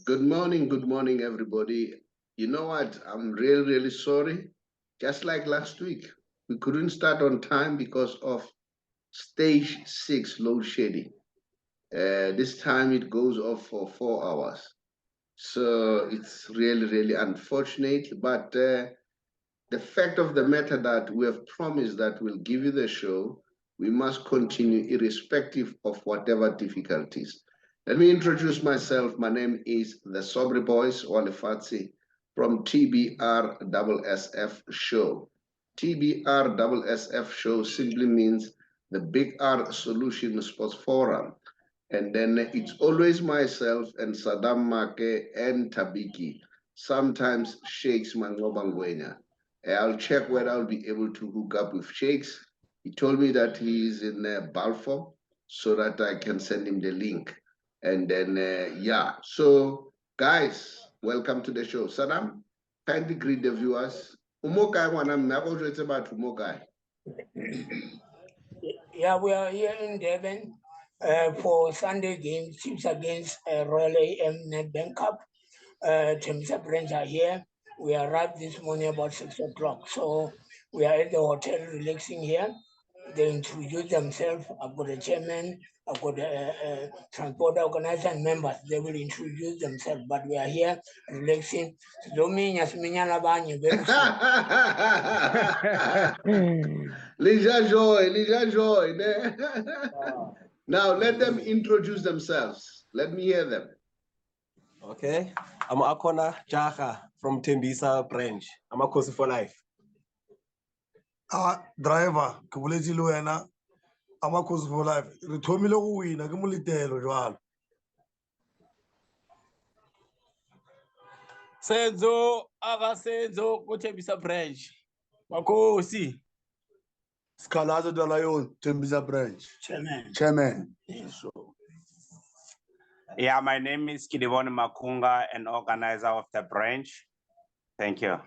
Good morning, everybody. You know what? I'm really sorry. Just like last week, we couldn't start on time because of stage 6 load shedding. This time it goes off for 4 hours. So it's really unfortunate. But the fact of the matter that we have promised that we'll give you the show, we must continue irrespective of whatever difficulties. Let me introduce myself. My name is the Saubrey Boyz Walefatshe from TBR SSF Show. TBR SSF Show simply means the Big R Solution Sports Forum. And then it's always myself and Sadaam Maake and Thabiki, sometimes Shakes Mangobangwenya. I'll check whether I'll be able to hook up with Shakes. He told me that he is in Balfour so that I can send him the link. And then, yeah. So, guys, welcome to the show. Sadaam, kindly greet the viewers. Umokai wanam it's about Umokai. Yeah, we are here in Durban for Sunday games, Chiefs against Royal AM Nedbank Cup. Teams are here. We arrived this morning about 6 o'clock. So we are at the hotel relaxing here. They introduce themselves. I've got a chairman, I've got a transport organizer and members. They will introduce themselves, but we are here relaxing. Lija Joy. Now let them introduce themselves. Let me hear them. Okay, I'm Akona Jaha from Tembisa branch. I'm a coach for life. Driver, Kubuleti Luena, I'm a coach for life. Ritomilo win, a Gumulitelo, Joal. Senzo, Aga Senzo, Tembisa branch. Makosi. Scalazo de Lion, Tembisa branch. Chairman. So. Yeah, my name is Kidivon Makunga and organizer of the branch. Thank you.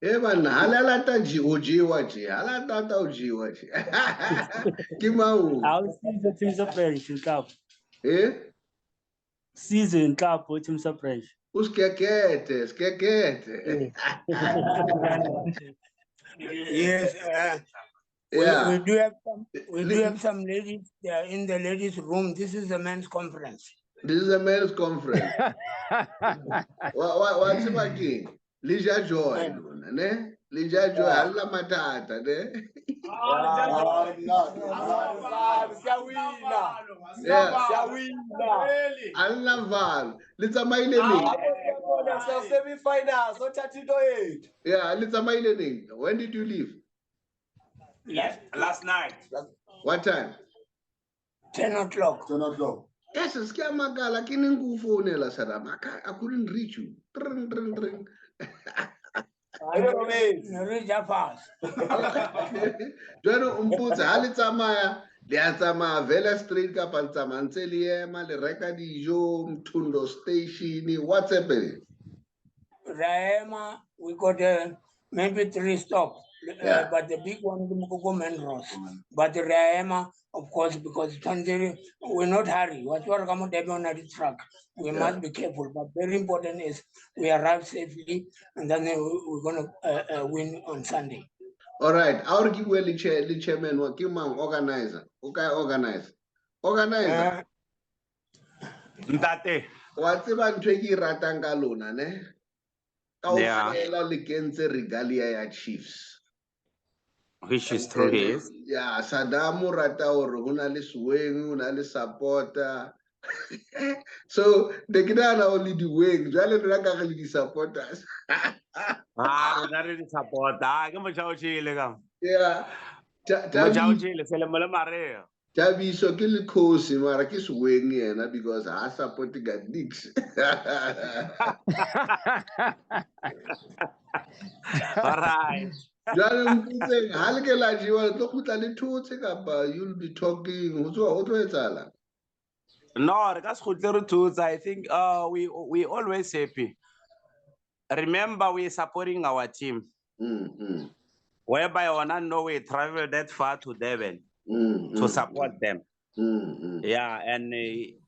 Man, halalata ujiwa ji, halalata ujiwa ji. Kimau. I'll see the team's branch in club. Season club, team's branch. Skekete. Yes. Yeah. We do have some ladies. They are in the ladies' room. This is a men's conference. This is a men's conference. What's it again? Lija Joy, ne? Lija Joy, alla matata, ne? Alla val. Let's a my semi-finals, so 38. Yeah, let's a my When did you leave? Yes, last night. What time? 10 o'clock. 10 o'clock. Yes, it's Kiamagala, Kiningu phone, Sadaam. I couldn't reach you. I don't know. Reach that fast. Jono umputsa halitsamaya liyatsama Vela Street ka paltsama ntse le ema le reka dijo Mthundo station. What's happening? Raema, we got maybe 3 stops. But the big one is Mukoko Menros. But the Raema, of course, because we're not hurry. What's what come on the truck? We must be careful. But very important is we arrive safely, and then we're gonna win on Sunday. All right. I'll give you the chairman. What you man organizer? Okay, organize. Organizer. Ntate. What's about Tweki Ratangaluna, ne? Yeah. Regalia Chiefs. Which is true, yes. Yeah, Sadaam Rata or Hunali Swing, Hunali supporter. So the Kidana only the wing, Jalen Rakali the supporters. Not really support. Come on, Chile. Yeah. Thabiso kill Kosi Marakis wing because I support the Dix. All right. You'll be talking. No, that's good. I think we always happy. Remember, we're supporting our team. Whereby on no we travel that far to Durban to support them. Yeah, and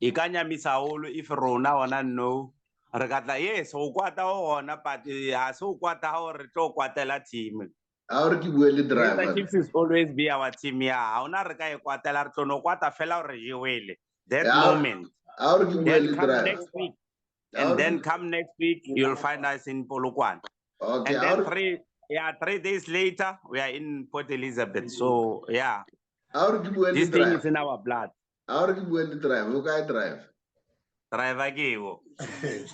ikanya misaolo if rona ona no. Re katla yes, o kwata ona but ha so kwata ho re tlo kwatela team. Our Kibweli Kaizer driver. Chiefs is always be our team. Yeah, ha ona re ka e kwatela re tlo no kwata fela re jewele. That moment. Our Then Kibweli come driver. next week. And then come next week, you'll find us in Polokwane. Okay. And then 3 days later, we are in Port Elizabeth. So yeah, Our Kibweli this thing is driver. in our blood. Our Kibweli driver. Who guy drive? Driver Givo. Hey,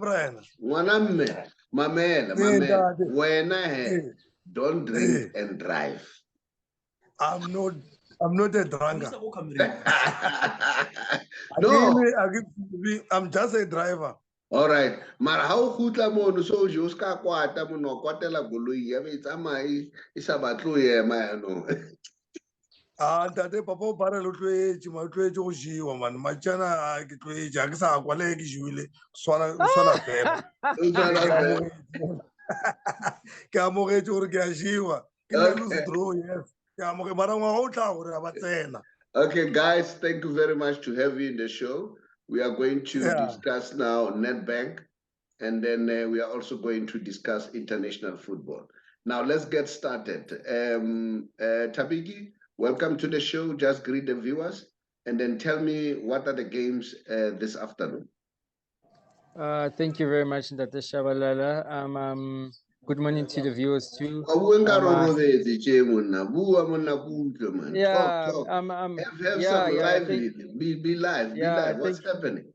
Brian. Mwanamme, mamela, mamela. When I have, don't drink and drive. I'm not a drunkard. No. I'm just a driver. All right. Mara how khutla mono so jo ska kwata mono kwatela goloi ya be tsamai isa batlo ye ma no. Ntate papa o bara lo tloetse ma tloetse go jiwa man machana ke tloetse a ke sa kwale ke jiwile swana fela ke amogetse gore ke a jiwa ke na lose draw yes ke amoge mara ngwa o tla gore a ba tsena. Okay, guys, thank you very much to have you in the show. We are going to discuss now Nedbank, and then we are also going to discuss international football. Now, let's get started. Thabiki, welcome to the show. Just greet the viewers, and then tell me what are the games this afternoon. Thank you very much, Dr. Shabalala. Good morning to the viewers too. Talk. Have some lively. Be live. Be live. What's happening?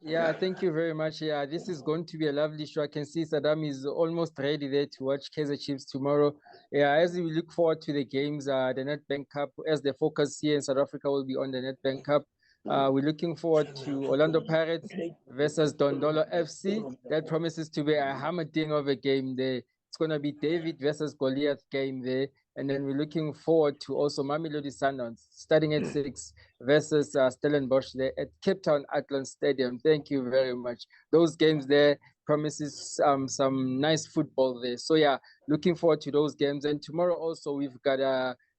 Yeah, thank you very much. Yeah, this is going to be a lovely show. I can see Sadaam is almost ready there to watch Kaizer Chiefs tomorrow. Yeah, as we look forward to the games, the Nedbank Cup, as the focus here in South Africa will be on the Nedbank Cup. We're looking forward to Orlando Pirates versus Dondolo FC. That promises to be a hammering of a game there. It's going to be David versus Goliath game there. And then we're looking forward to also Mamelodi Sundowns starting at 6 versus Stellenbosch there at Cape Town Atlant Stadium. Thank you very much. Those games there promises some nice football there. So yeah, looking forward to those games. And tomorrow also we've got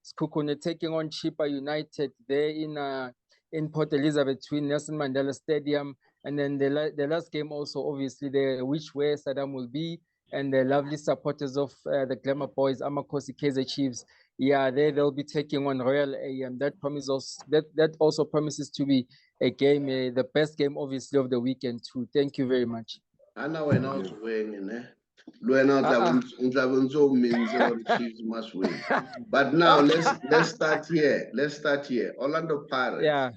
Skukune taking on Chippa United there in Port Elizabeth between Nelson Mandela Stadium. And then the last game also obviously which way Sadaam will be. And the lovely supporters of the Glamour Boys, Amakosi Kaizer Chiefs, yeah, they'll be taking on Royal AM. That also promises to be a game, the best game obviously of the weekend too. Thank you very much. I know we're not winning, Chiefs must win. But now let's start here. Orlando Pirates. Yeah.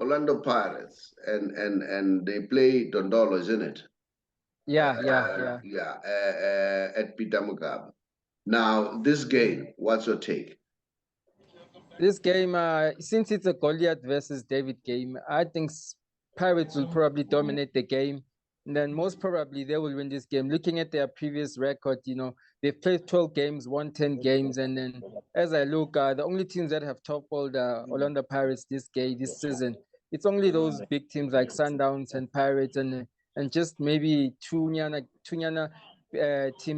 Orlando Pirates, and they play Dondolo, isn't it? Yeah. At Peter Mugabe. Now, this game, what's your take? This game, since it's a Goliath versus David game, I think Pirates will probably dominate the game. And then most probably they will win this game. Looking at their previous record, they've played 12 games, won 10 games. And then as I look, the only teams that have toppled Orlando Pirates this season, it's only those big teams like Sundowns and Pirates and just maybe two teams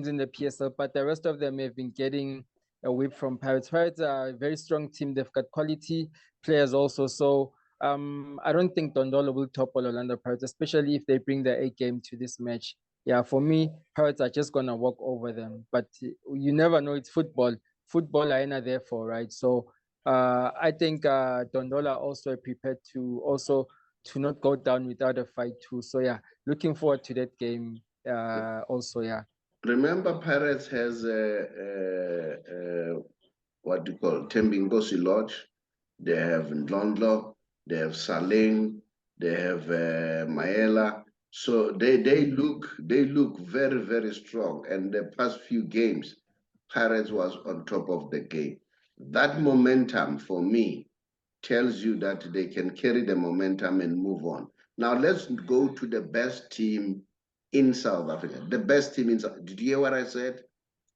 in the PSL, but the rest of them have been getting a whip from Pirates. Pirates are a very strong team. They've got quality players also. So I don't think Dondolo will topple Orlando Pirates, especially if they bring the A game to this match. Yeah, for me, Pirates are just going to walk over them. But you never know. It's football. Football are not there for, right? So I think Dondolo are also prepared to not go down without a fight too. So yeah, looking forward to that game also, yeah. Remember, Pirates has what do you call Tembingosi Lodge. They have Ndlondlo, they have Saling, they have Maela. So they look very, very strong. And the past few games, Pirates was on top of the game. That momentum for me tells you that they can carry the momentum and move on. Now let's go to the best team in South Africa. The best team in South. Did you hear what I said?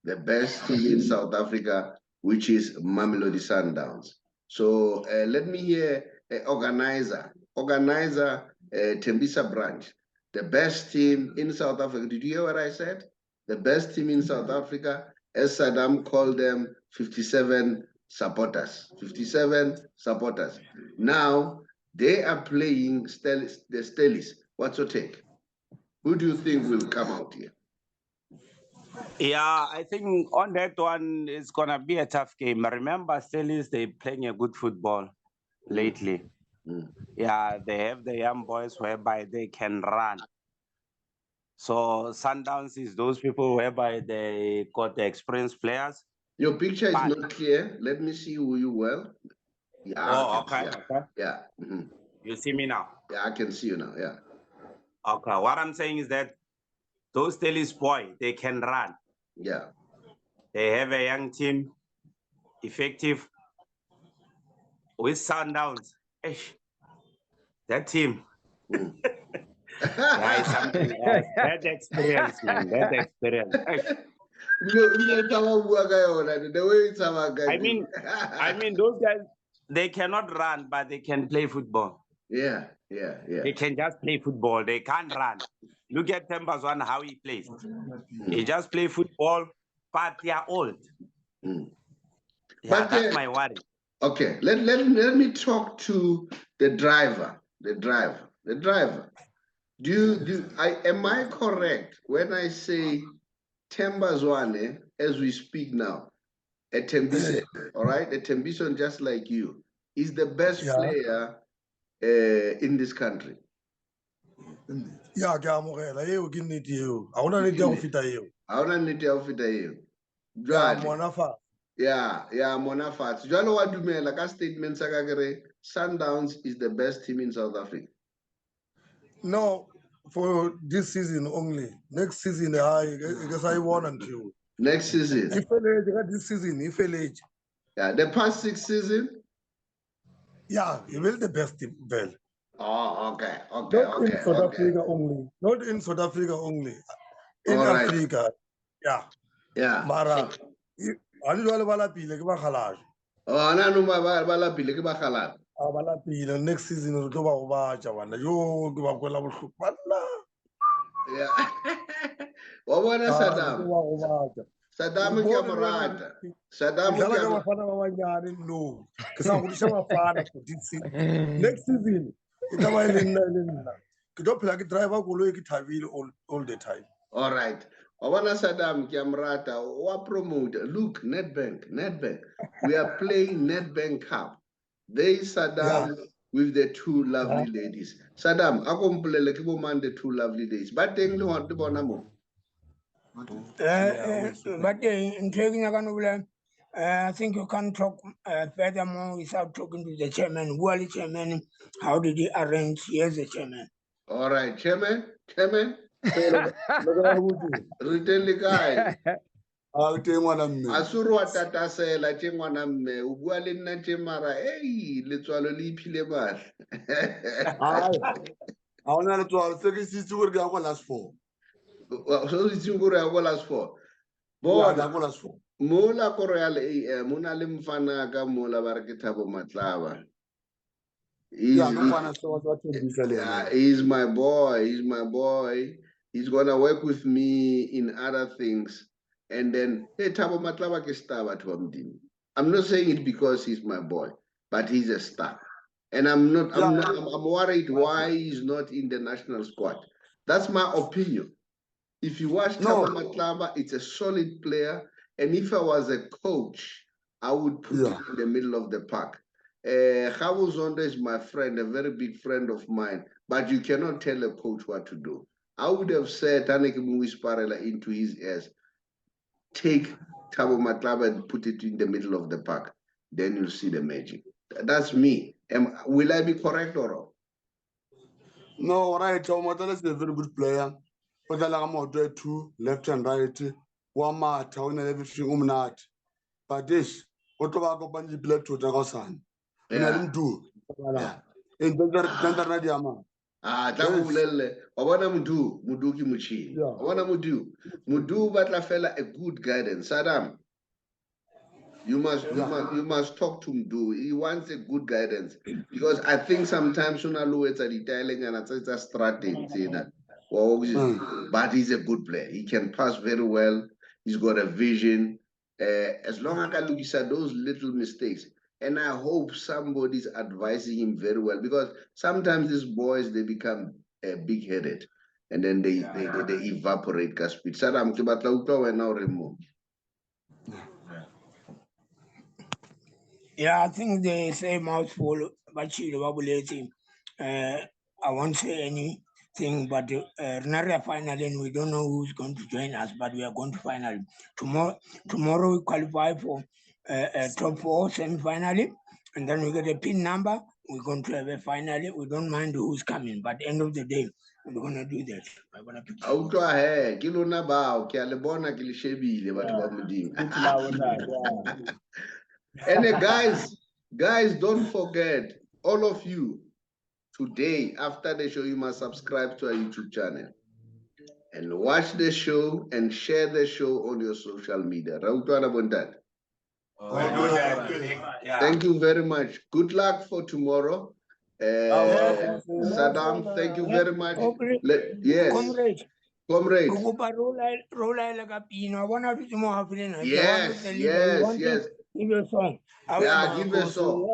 The best team in South Africa, which is Mamelodi Sundowns. So let me hear organizer Tembisa branch. The best team in South Africa. Did you hear what I said? The best team in South Africa, as Sadaam called them, 57 supporters, 57 supporters. Now they are playing the Stellies. What's your take? Who do you think will come out here? Yeah, I think on that one, it's going to be a tough game. Remember, Stellies, they're playing a good football lately. Yeah, they have the young boys whereby they can run. So Sundowns is those people whereby they got the experienced players. Your picture is not clear. Let me see you well. Yeah. Okay. Yeah. You see me now? Yeah, I can see you now. Yeah. Okay. What I'm saying is that those Stellies boy, they can run. Yeah. They have a young team, effective. With Sundowns, that team. Yeah, it's something else. That experience, man. That experience. I mean, those guys, they cannot run, but they can play football. Yeah. They can just play football. They can't run. Look at Tembazwan, how he plays. He just play football, but they are old. Yeah, but that's my worry. Okay, let me talk to the driver. Am I correct when I say Tembazwane, as we speak now, a Tembison, all right? A Tembison just like you, is the best player in this country. Yeah, ke amogela eo ke nnete eo. Ha hona nnete ya go feta eo. Ha hona nnete ya go feta eo. Yeah, Monafa. Yeah, Monafatshe. Jwale wa dumela ka statement sa ka kere Sundowns is the best team in South Africa. No, for this season only. Next season, I guess I won until. Next season. This season, if yeah, the past 6 seasons. Yeah, he will the best team. Well. Oh, okay. Not in South Africa only. Not in South Africa only. In Africa. Yeah. Yeah. Mara. Next season yeah. Wabona Sadaam. Sadaam ke amorata. Sadaam ke amorata. No. Next season, driver all the time. All right. Wabona Sadaam ke amorata. Wa promote. Look, Nedbank. We are playing Nedbank Cup. They Sadaam with the 2 lovely ladies. Sadaam, akompulele ke bo man the 2 lovely ladies. But teng le want to bona mo. But in taking I think you can talk furthermore without talking to the chairman. Who are the chairman? How did he arrange? Here's the chairman. All right, chairman. Return the guy. Asuru wa tatasela tje ngwana mme o bua le nna tje mara letswalo le iphile bahle. Ha ona letswalo se ke sitse gore ke ya go last 4. So itse gore ya go last 4. Bona go last 4. Mola ko Royal AM una le mfana ka mola ba re ke Thabo Matlaba. He's my boy. He's gonna work with me in other things. And then, hey, Thabo Matlaba ke star batho ba Modimo. I'm not saying it because he's my boy, but he's a star. And I'm worried why he's not in the national squad. That's my opinion. If you watch Thabo Matlaba, it's a solid player. And if I was a coach, I would put him in the middle of the pack. Khabo Zondo is my friend, a very big friend of mine, but you cannot tell a coach what to do. I would have said Taneke Muisparela into his ears. Take Thabo Matlaba and put it in the middle of the pack. Then you'll see the magic. That's me. Will I be correct or wrong? No, right. Thabo Matlaba is a very good player. But I 2 left and right. One mat, everything umnat. But this, what about go play to Jagosan? And do. In the Diamond. Tlakubulele wa bona Mudu ke motšhini wa bona Mudu batla fela a good guidance. Sadaam, you must talk to Mudu. He wants a good guidance because I think sometimes una lo etsa ditaelenyana tsa strategy tsena but he's a good player. He can pass very well. He's got a vision. As long as I look at those little mistakes, and I hope somebody's advising him very well, because sometimes these boys, they become big-headed, and then they evaporate. Sadaam, ke batla utlwa wena o reng moo? Yeah, I think they say mouthful, but I won't say anything, but Renare final, and we don't know who's going to join us, but we are going to final. Tomorrow we qualify for top 4 semi-finally, and then we get a pin number. We're going to have a finally. We don't mind who's coming, but end of the day, we're going to do that. We're going to pick. Utlwa he, ke lona bao, ke a le bona ke le shebile batho ba Modimo. And guys, don't forget, all of you, today, after the show, you must subscribe to our YouTube channel and watch the show and share the show on your social media. Thank you very much. Good luck for tomorrow. Sadaam, thank you very much. Yes. Comrade. Yes. Give a song. Yeah, give a song.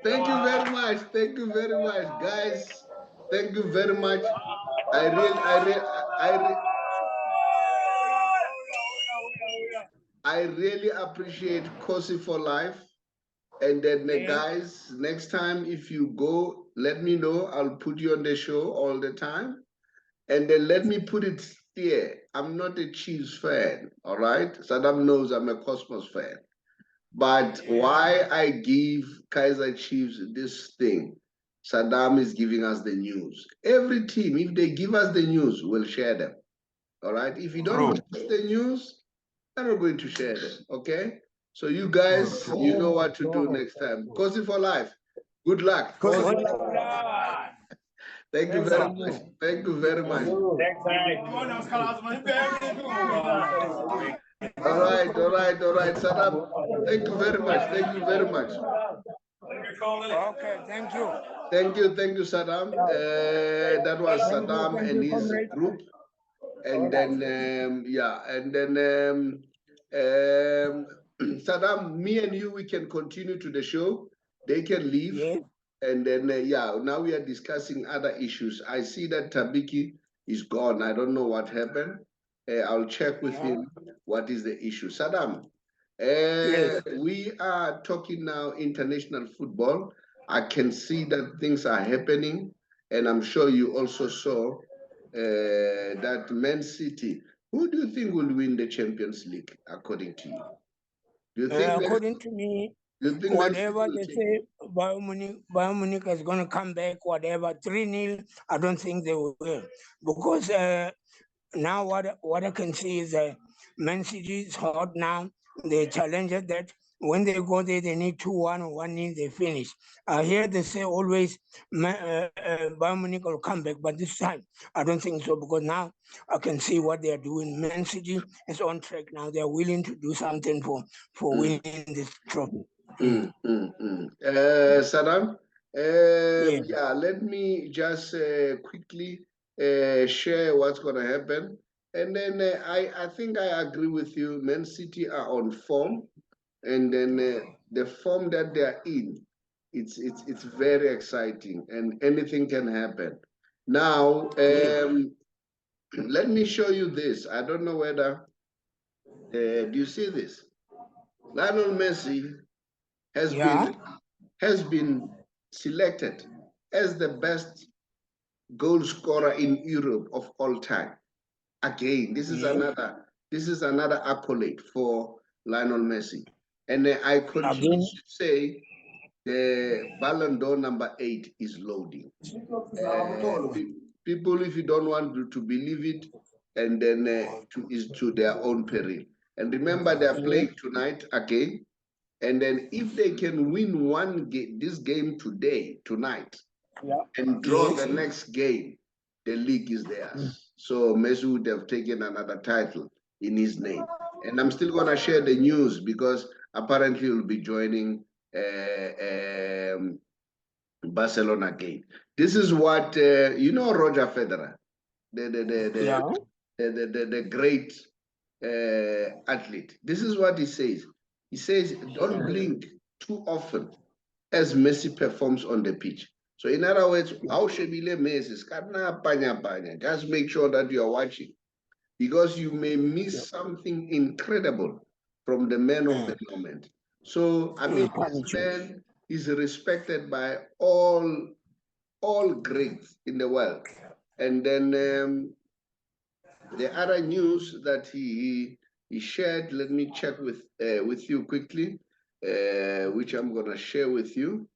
Thank you very much. Thank you very much, guys. Thank you very much. I really appreciate Kosi for life. And then, guys, next time if you go, let me know. I'll put you on the show all the time. And then let me put it here. I'm not a Chiefs fan, all right? Sadaam knows I'm a Cosmos fan. But why I give Kaizer Chiefs this thing, Sadaam is giving us the news. Every team, if they give us the news, we'll share them. All right? If you don't give us the news, I'm not going to share them. Okay? So you guys, you know what to do next time. Kosi for life. Good luck. Thank you very much. Thank you very much. All right. Sadaam, thank you very much. Thank you very much. Okay, thank you. Thank you, Sadaam. That was Sadaam and his group. And then, Sadaam, me and you, we can continue to the show. They can leave. Yes. And then, now we are discussing other issues. I see that Thabiki is gone. I don't know what happened. I'll check with him what is the issue. Sadaam, we are talking now international football. I can see that things are happening. And I'm sure you also saw that Man City. Who do you think will win the Champions League, according to you? Do you think according to me, whatever they say, Bayern Munich is going to come back, whatever, 3-0, I don't think they will. Because now what I can see is Man City is hot now. They challenge that. When they go there, they need 2-1 or 1-0, they finish. I hear they say always Bayern Munich will come back, but this time I don't think so, because now I can see what they are doing. Man City is on track now. They are willing to do something for winning this trophy. Sadaam, let me just quickly share what's going to happen. And then I think I agree with you. Man City are on form. And then the form that they are in, it's very exciting, and anything can happen. Now, let me show you this. I don't know whether do you see this? Lionel Messi has been selected as the best goal scorer in Europe of all time. Again, this is another accolade for Lionel Messi. And I continue to say the Ballon d'Or number 8 is loading. People, if you don't want to believe it, and then is to their own peril. And remember, they are playing tonight again. And then if they can win this game tonight, and draw the next game, the league is theirs. So Messi would have taken another title in his name. And I'm still going to share the news because apparently he'll be joining Barcelona again. This is what Roger Federer, the great athlete. This is what he says. He says, don't blink too often as Messi performs on the pitch. So in other words, how Shebile Messi, just make sure that you are watching, because you may miss something incredible from the man of the moment. So I mean, this man is respected by all greats in the world. And then the other news that he shared, let me check with you quickly, which I'm gonna share with you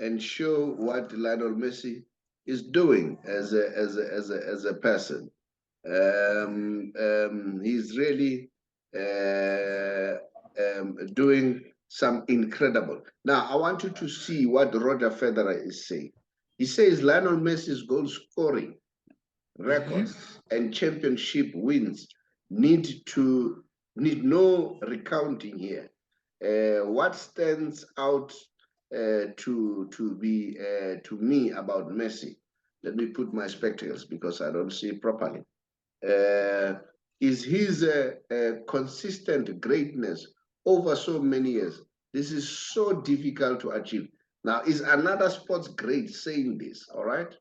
and show what Lionel Messi is doing as a person. He's really doing some incredible. Now, I want you to see what Roger Federer is saying. He says Lionel Messi's goal scoring records and championship wins need no recounting here. What stands out to me about Messi? Let me put my spectacles because I don't see properly. Is his consistent greatness over so many years. This is so difficult to achieve. Now, is another sports great saying this, all right?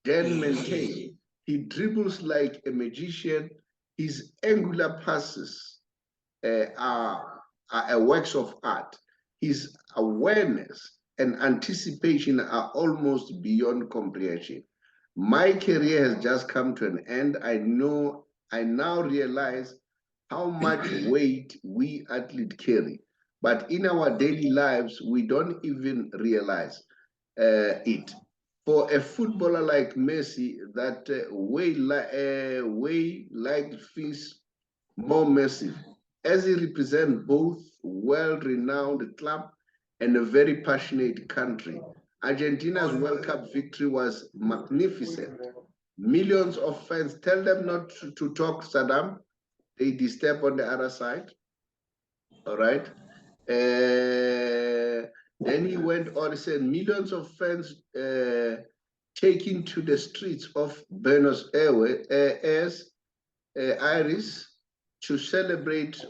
Dan maintain. He dribbles like a magician. His angular passes are a works of art. His awareness and anticipation are almost beyond comprehension. My career has just come to an end. I now realize how much weight we athletes carry. But in our daily lives, we don't even realize it. For a footballer like Messi, that way like fish more massive, as he represents both well-renowned club and a very passionate country. Argentina's World Cup victory was magnificent. Millions of fans, tell them not to talk, Sadaam. They disturb on the other side. All right. Then he went on and said, millions of fans taking to the streets of Buenos Aires to celebrate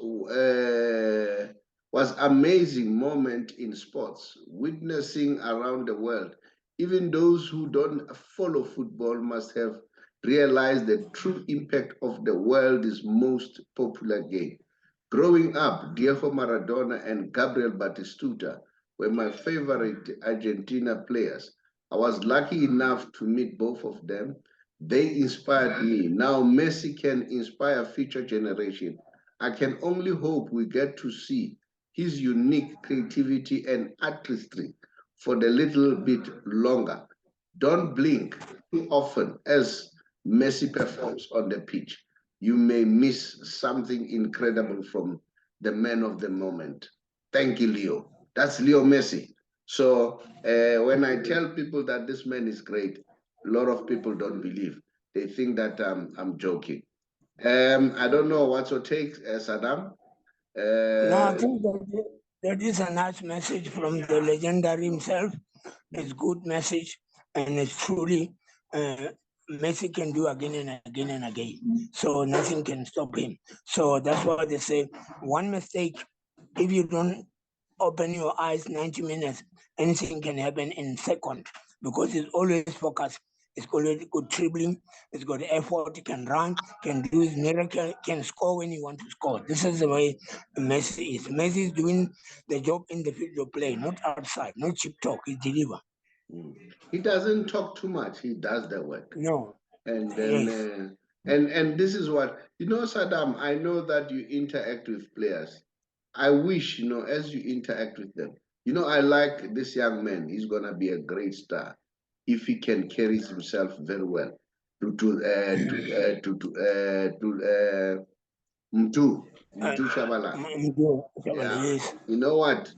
was amazing moment in sports, witnessing around the world. Even those who don't follow football must have realized the true impact of the world's most popular game. Growing up, Diego Maradona and Gabriel Batistuta were my favorite Argentina players. I was lucky enough to meet both of them. They inspired me. Now Messi can inspire future generation. I can only hope we get to see his unique creativity and artistry for the little bit longer. Don't blink too often as Messi performs on the pitch. You may miss something incredible from the man of the moment. Thank you, Leo. That's Leo Messi. So when I tell people that this man is great, a lot of people don't believe. They think that I'm joking. I don't know what's your take, Sadaam. No, I think that is a nice message from the legendary himself. It's good message, and it's truly Messi can do again and again and again. So nothing can stop him. So that's why they say one mistake, if you don't open your eyes 90 minutes, anything can happen in second because he's always focused. He's always good dribbling, he's got effort, he can run, can do his miracle, can score when he wants to score. This is the way Messi is. Messi is doing the job in the field of play, not outside, not cheap talk, he deliver. He doesn't talk too much. He does the work. No. And then, Yes. and this is what, Sadaam, I know that you interact with players. I wish, as you interact with them, I like this young man. He's going to be a great star if he can carry himself very well Mtu Shabala. Yeah. Yes. You know what?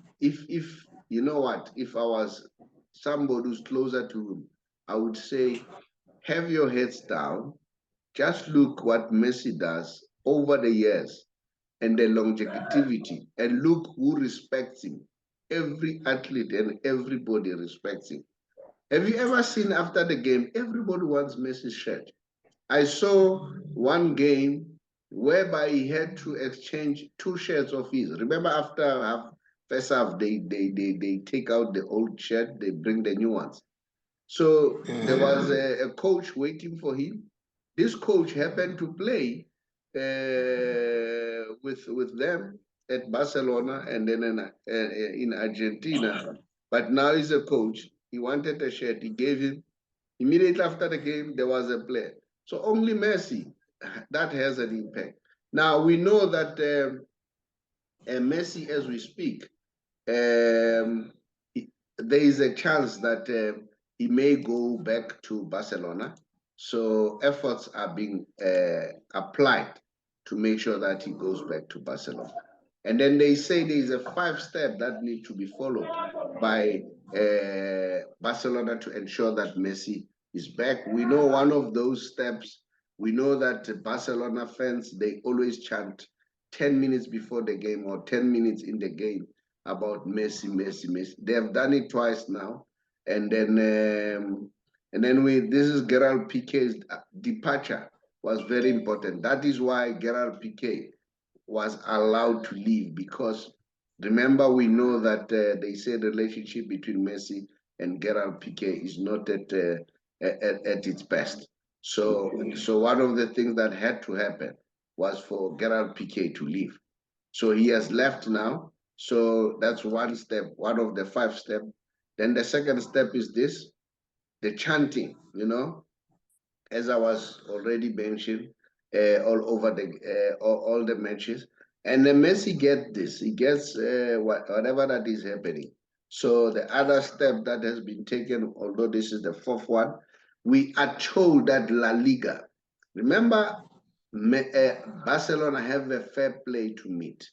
If I was somebody who's closer to him, I would say, have your heads down. Just look what Messi does over the years and the longevity, and look who respects him. Every athlete and everybody respects him. Have you ever seen after the game, everybody wants Messi's shirt? I saw one game whereby he had to exchange 2 shirts of his. Remember, after first half, they take out the old shirt, they bring the new ones. So there was a coach waiting for him. This coach happened to play with them at Barcelona and then in Argentina. But now he's a coach. He wanted a shirt. He gave him. Immediately after the game, there was a play. So only Messi, that has an impact. Now we know that Messi, as we speak, there is a chance that he may go back to Barcelona. So efforts are being applied to make sure that he goes back to Barcelona. And then they say there is a 5-step that need to be followed by Barcelona to ensure that Messi is back. We know one of those steps. We know that Barcelona fans, they always chant 10 minutes before the game or 10 minutes in the game about Messi, Messi, Messi. They have done it twice now. And then this is Gerard Piqué's departure was very important. That is why Gerard Piqué was allowed to leave, because remember, we know that they say the relationship between Messi and Gerard Piqué is not at its best. So one of the things that had to happen was for Gerard Piqué to leave. So he has left now. So that's one step, one of the 5 steps. Then the second step is this, the chanting, as I was already mentioned, all over all the matches. And then Messi gets this. He gets whatever that is happening. So the other step that has been taken, although this is the 4th one, we are told that La Liga, remember, Barcelona have a fair play to meet.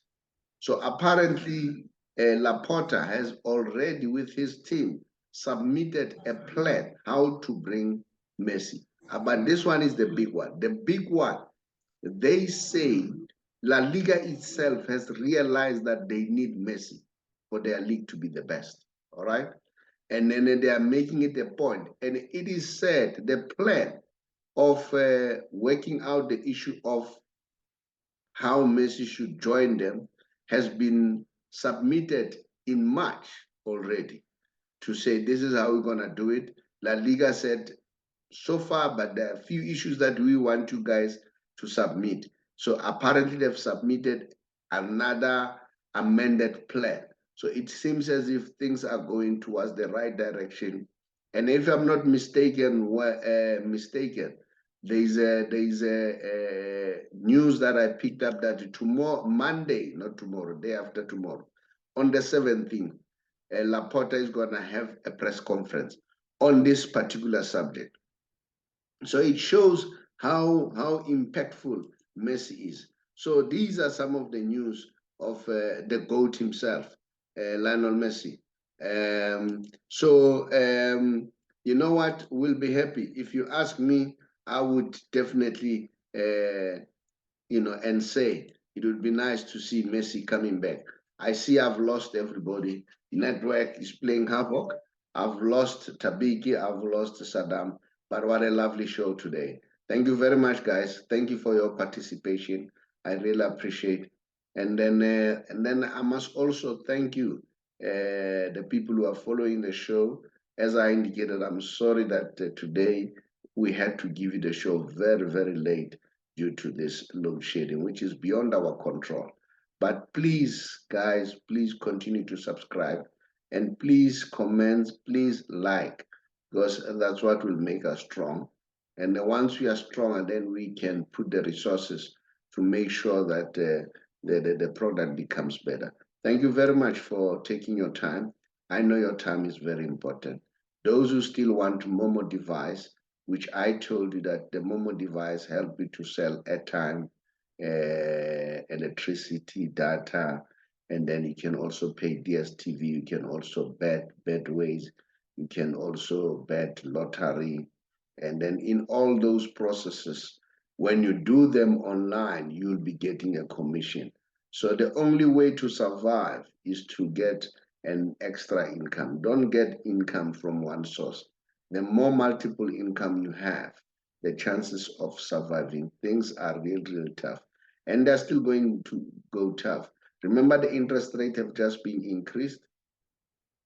So apparently, Laporta has already, with his team, submitted a plan how to bring Messi. But this one is the big one. The big one, they say La Liga itself has realized that they need Messi for their league to be the best. All right? And then they are making it a point. And it is said the plan of working out the issue of how Messi should join them has been submitted in March already, to say this is how we're going to do it. La Liga said so far, but there are a few issues that we want you guys to submit. So apparently they've submitted another amended plan. So it seems as if things are going towards the right direction. And if I'm not mistaken, there's a news that I picked up that tomorrow, Monday, not tomorrow, day after tomorrow, on the 17th, Laporta is going to have a press conference on this particular subject. So it shows how impactful Messi is. So these are some of the news of the GOAT himself, Lionel Messi. You know what? We'll be happy. If you ask me, I would definitely, and say it would be nice to see Messi coming back. I see I've lost everybody. Network is playing havoc. I've lost Thabiki, I've lost Sadaam, but what a lovely show today. Thank you very much, guys. Thank you for your participation. I really appreciate. And then I must also thank you, the people who are following the show. As I indicated, I'm sorry that today we had to give you the show very, very late due to this load shedding, which is beyond our control. But please, guys, please continue to subscribe, and please comment, please like. because that's what will make us strong. And once we are stronger, then we can put the resources to make sure that the product becomes better. Thank you very much for taking your time. I know your time is very important. Those who still want Momo device, which I told you that the Momo device help you to sell airtime, electricity, data, and then you can also pay DSTV. You can also bet ways. You can also bet lottery. And then in all those processes, when you do them online, you'll be getting a commission. So the only way to survive is to get an extra income. Don't get income from one source. The more multiple income you have, the chances of surviving things are really tough. And they're still going to go tough. Remember, the interest rate have just been increased,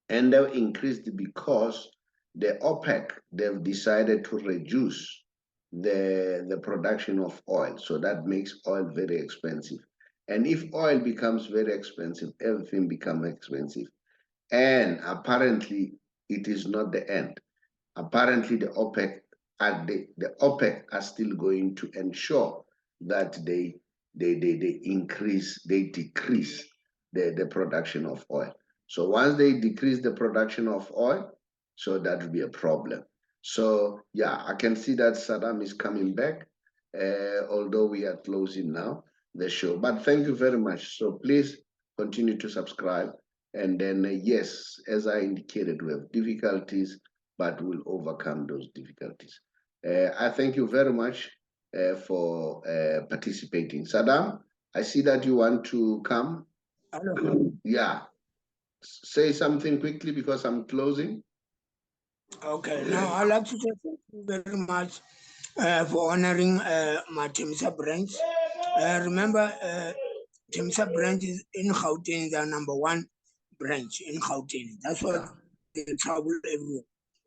and they've increased because the OPEC, they've decided to reduce the production of oil. So that makes oil very expensive. And if oil becomes very expensive, everything becomes expensive. And apparently, it is not the end. Apparently, the OPEC are still going to ensure that they decrease the production of oil. So once they decrease the production of oil, so that will be a problem. So yeah, I can see that Sadaam is coming back, although we are closing now the show. But thank you very much. So please continue to subscribe. And then yes, as I indicated, we have difficulties, but we'll overcome those difficulties. I thank you very much for participating. Sadaam, I see that you want to come. Hello. Yeah. Say something quickly because I'm closing. Okay, now I'd like to say thank you very much for honoring my Temsa branch. Remember, Temsa branch is in Gauteng, the #1 branch in Gauteng. That's why they travel everywhere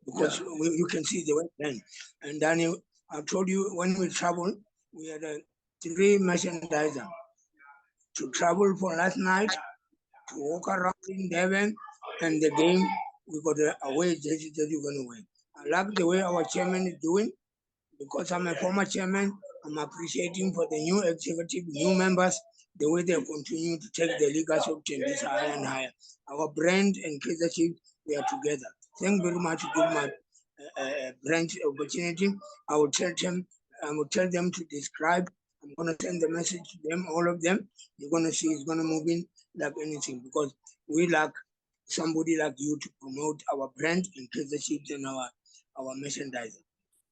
because you can see the wetland. And then I told you when we travel, we had 3 merchandiser to travel for last night, to walk around in Durban, and the game we got away jersey that you're going to win. I like the way our chairman is doing because I'm a former chairman. I'm appreciating for the new executive, new members, the way they continue to take the legacy of Tembisa higher and higher. Our brand and Kaizer Chiefs, we are together. Thank you very much to give my branch opportunity. I will tell them to describe. I'm going to send the message to them, all of them. You're going to see it's going to move in like anything because we like somebody like you to promote our brand and Kaizer Chiefs and our merchandise.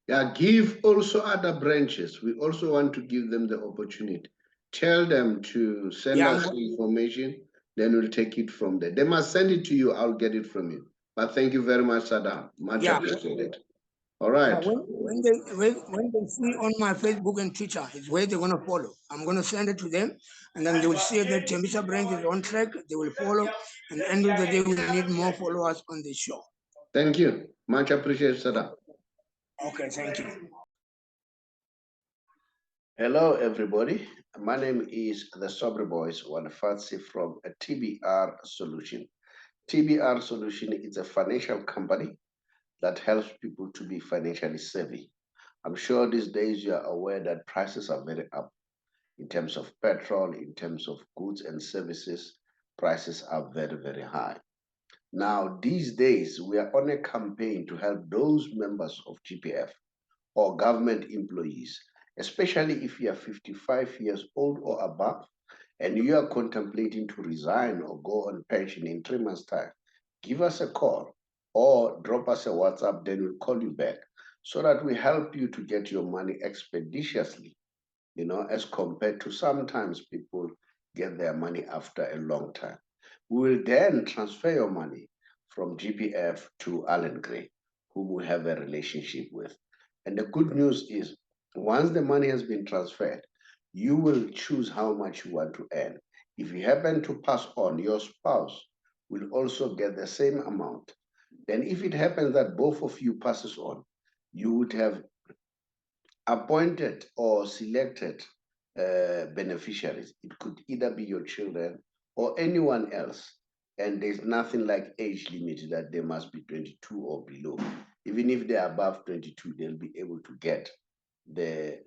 Yeah, give also other branches. We also want to give them the opportunity. Tell them to send us the information, then we'll take it from there. They must send it to you, I'll get it from you. But thank you very much, Sadaam. Much appreciated. All right. When they see on my Facebook and Twitter, it's where they're gonna follow. I'm gonna send it to them, and then they will see that Tembisa brand is on track. They will follow, and end of the day, we need more followers on the show. Thank you. Much appreciated, Sadaam. Okay, thank you. Hello, everybody. My name is the Saubrey Boyz Walefatshe from a TBR Solution. TBR Solution is a financial company that helps people to be financially savvy. I'm sure these days you are aware that prices are very up in terms of petrol, in terms of goods and services. Prices are very, very high. Now, these days, we are on a campaign to help those members of GPF or government employees, especially if you are 55 years old or above and you are contemplating to resign or go on pension in 3 months' time. Give us a call or drop us a WhatsApp, then we'll call you back so that we help you to get your money expeditiously, as compared to sometimes people get their money after a long time. We will then transfer your money from GPF to Allen Gray, whom we have a relationship with. And the good news is, once the money has been transferred, you will choose how much you want to earn. If you happen to pass on, your spouse will also get the same amount. Then if it happens that both of you passes on, you would have appointed or selected beneficiaries. It could either be your children or anyone else And there's nothing like age limit that they must be 22 or below. Even if they're above 22, they'll be able to get the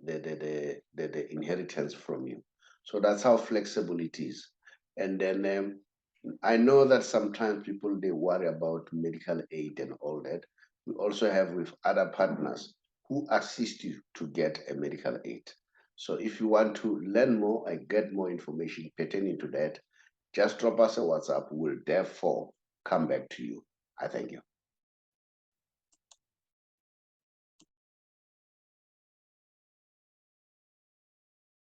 inheritance from you. So that's how flexible it is. And then I know that sometimes people, they worry about medical aid and all that. We also have with other partners who assist you to get a medical aid. So if you want to learn more and get more information pertaining to that, just drop us a WhatsApp. We'll therefore come back to you. I thank you.